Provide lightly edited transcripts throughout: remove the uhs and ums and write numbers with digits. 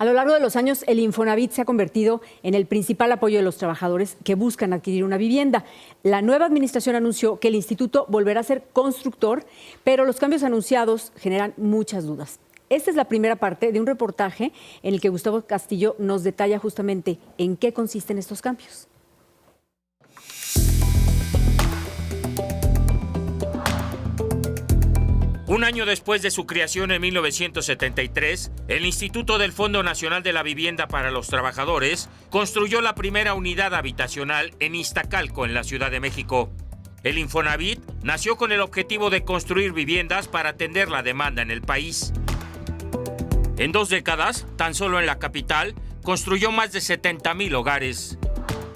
A lo largo de los años, el Infonavit se ha convertido en el principal apoyo de los trabajadores que buscan adquirir una vivienda. La nueva administración anunció que el instituto volverá a ser constructor, pero los cambios anunciados generan muchas dudas. Esta es la primera parte de un reportaje en el que Gustavo Castillo nos detalla justamente en qué consisten estos cambios. Un año después de su creación en 1973, el Instituto del Fondo Nacional de la Vivienda para los Trabajadores construyó la primera unidad habitacional en Iztacalco, en la Ciudad de México. El Infonavit nació con el objetivo de construir viviendas para atender la demanda en el país. En 2 décadas, tan solo en la capital, construyó más de 70,000 hogares.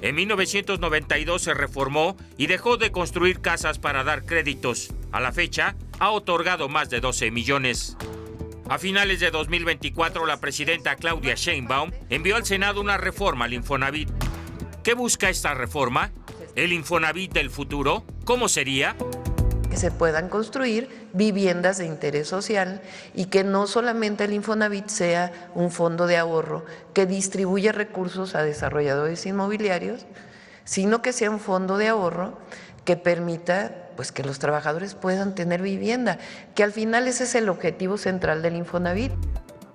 En 1992 se reformó y dejó de construir casas para dar créditos. A la fecha, ha otorgado más de 12 millones. A finales de 2024, la presidenta Claudia Sheinbaum envió al Senado una reforma al Infonavit. ¿Qué busca esta reforma? ¿El Infonavit del futuro? ¿Cómo sería? Que se puedan construir viviendas de interés social y que no solamente el Infonavit sea un fondo de ahorro que distribuye recursos a desarrolladores inmobiliarios, sino que sea un fondo de ahorro que permita que los trabajadores puedan tener vivienda, que al final ese es el objetivo central del Infonavit.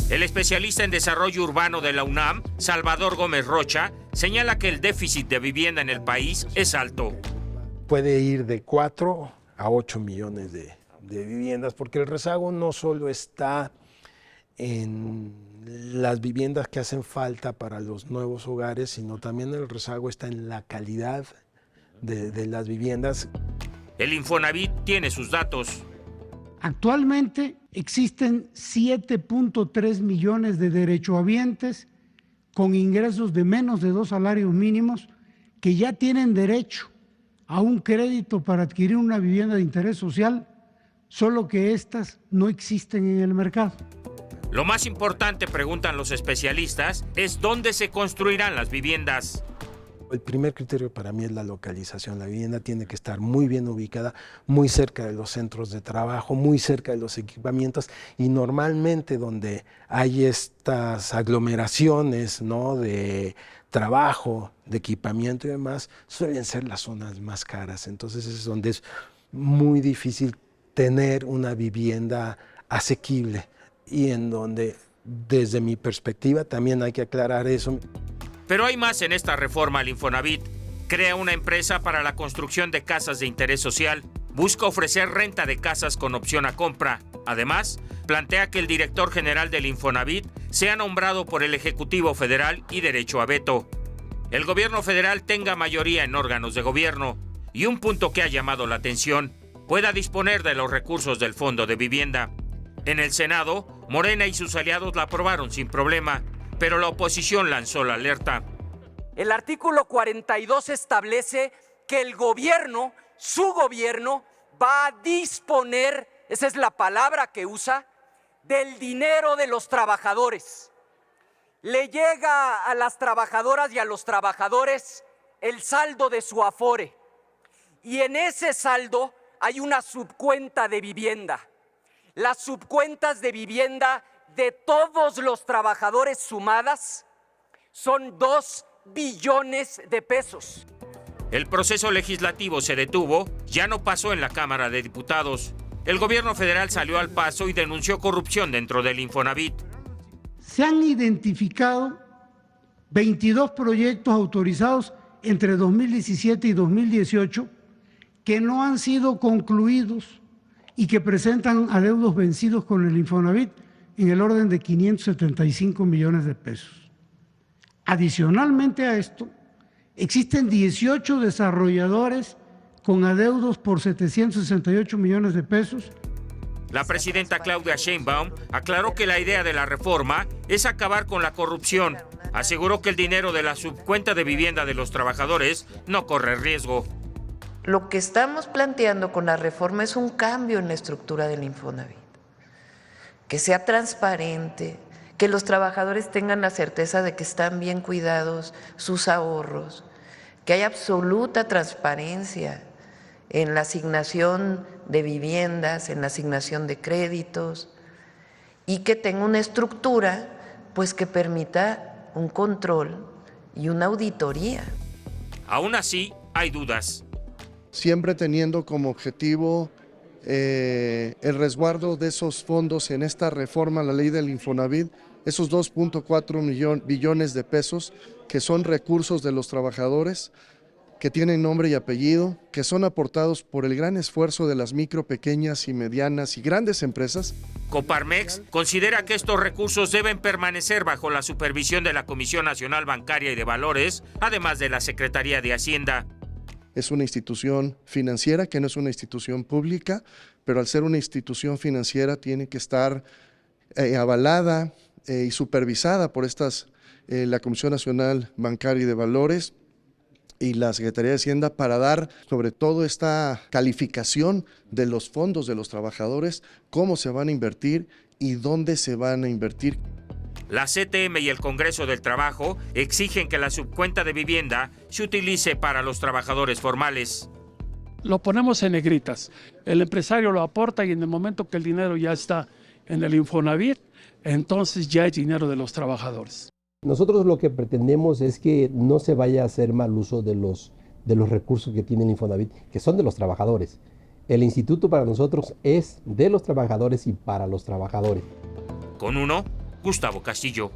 El especialista en desarrollo urbano de la UNAM, Salvador Gómez Rocha, señala que el déficit de vivienda en el país es alto. Puede ir de 4 a 8 millones de viviendas, porque el rezago no solo está en las viviendas que hacen falta para los nuevos hogares, sino también el rezago está en la calidad de las viviendas. El Infonavit tiene sus datos. Actualmente existen 7.3 millones de derechohabientes con ingresos de menos de 2 salarios mínimos que ya tienen derecho a un crédito para adquirir una vivienda de interés social, solo que estas no existen en el mercado. Lo más importante, preguntan los especialistas, es dónde se construirán las viviendas. El primer criterio para mí es la localización. La vivienda tiene que estar muy bien ubicada, muy cerca de los centros de trabajo, muy cerca de los equipamientos, y normalmente donde hay estas aglomeraciones, ¿no?, de trabajo, de equipamiento y demás, suelen ser las zonas más caras. Entonces es donde es muy difícil tener una vivienda asequible y en donde, desde mi perspectiva, también hay que aclarar eso. Pero hay más en esta reforma al Infonavit. Crea una empresa para la construcción de casas de interés social. Busca ofrecer renta de casas con opción a compra. Además, plantea que el director general del Infonavit sea nombrado por el Ejecutivo Federal y derecho a veto. El gobierno federal tenga mayoría en órganos de gobierno. Y un punto que ha llamado la atención, pueda disponer de los recursos del Fondo de Vivienda. En el Senado, Morena y sus aliados la aprobaron sin problema, pero la oposición lanzó la alerta. El artículo 42 establece que el gobierno, su gobierno, va a disponer, esa es la palabra que usa, del dinero de los trabajadores. Le llega a las trabajadoras y a los trabajadores el saldo de su Afore. Y en ese saldo hay una subcuenta de vivienda. Las subcuentas de vivienda de todos los trabajadores sumadas son 2 billones de pesos. El proceso legislativo se detuvo, ya no pasó en la Cámara de Diputados. El gobierno federal salió al paso y denunció corrupción dentro del Infonavit. Se han identificado 22 proyectos autorizados entre 2017 y 2018 que no han sido concluidos y que presentan adeudos vencidos con el Infonavit en el orden de 575 millones de pesos. Adicionalmente a esto, existen 18 desarrolladores con adeudos por 768 millones de pesos. La presidenta Claudia Sheinbaum aclaró que la idea de la reforma es acabar con la corrupción. Aseguró que el dinero de la subcuenta de vivienda de los trabajadores no corre riesgo. Lo que estamos planteando con la reforma es un cambio en la estructura del Infonavit. Que sea transparente, que los trabajadores tengan la certeza de que están bien cuidados sus ahorros, que haya absoluta transparencia en la asignación de viviendas, en la asignación de créditos, y que tenga una estructura pues que permita un control y una auditoría. Aún así, hay dudas. Siempre teniendo como objetivo el resguardo de esos fondos en esta reforma a la ley del Infonavit, esos 2.4 billones de pesos que son recursos de los trabajadores, que tienen nombre y apellido, que son aportados por el gran esfuerzo de las micro, pequeñas y medianas y grandes empresas. Coparmex considera que estos recursos deben permanecer bajo la supervisión de la Comisión Nacional Bancaria y de Valores, además de la Secretaría de Hacienda. Es una institución financiera que no es una institución pública, pero al ser una institución financiera tiene que estar avalada y supervisada por la Comisión Nacional Bancaria y de Valores y la Secretaría de Hacienda para dar sobre todo esta calificación de los fondos de los trabajadores, cómo se van a invertir y dónde se van a invertir. La CTM y el Congreso del Trabajo exigen que la subcuenta de vivienda se utilice para los trabajadores formales. Lo ponemos en negritas. El empresario lo aporta y en el momento que el dinero ya está en el Infonavit, entonces ya es dinero de los trabajadores. Nosotros lo que pretendemos es que no se vaya a hacer mal uso de los recursos que tiene el Infonavit, que son de los trabajadores. El instituto para nosotros es de los trabajadores y para los trabajadores. Con uno, Gustavo Castillo.